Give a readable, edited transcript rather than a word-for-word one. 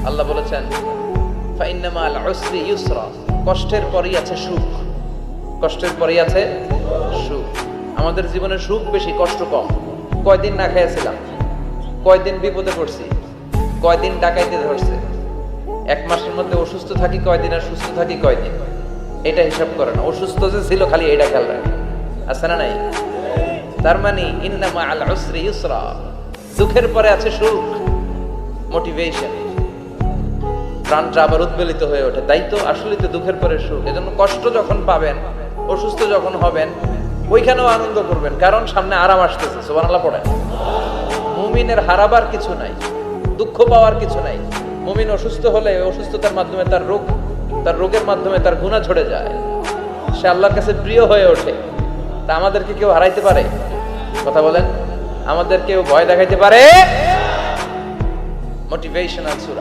আল্লাহ বলেছেন ফাইন্না মাল উসরি ইউসরা, কষ্টের পরেই আছে সুখ। কষ্টের পরেই আছে সুখ। আমাদের জীবনে সুখ বেশি, কষ্ট কম। কয়দিন না খেয়েছিলাম, কয়দিন বিপদে পড়ছি, কয়দিন ডাকাইতে ধরছে, এক মাসের মধ্যে অসুস্থ থাকি কয়দিন আর সুস্থ থাকি কয়দিন, এটা হিসাব করে না। অসুস্থ যে ছিল খালি এটা খেয়াল রাখে, আছে না নাই? তার মানে ইন্না মাল উসরি ইউসরা, দুঃখের পরে আছে সুখ, মোটিভেশন, প্রাণটা আবার উদ্বেলিত হয়ে ওঠে। তাই তো আসলে তো দুঃখের পরে সুখ। এজন্য কষ্ট যখন পাবেন, অসুস্থ যখন হবেন, ওইখানেও আনন্দ করবেন, কারণ সামনে আরাম আসতেছে। সুবহানাল্লাহ পড়েন। মুমিনের হারাবার কিছু নাই, দুঃখ পাওয়ার কিছু নাই। মুমিন অসুস্থ হলে অসুস্থতার মাধ্যমে তার রোগের মাধ্যমে তার গুনাহ ঝরে যায়, সে আল্লাহর কাছে প্রিয় হয়ে ওঠে। তা আমাদেরকে কেউ হারাইতে পারে? কথা বলেন, আমাদের কেউ ভয় দেখাইতে পারে? মোটিভেশনাল সূরা।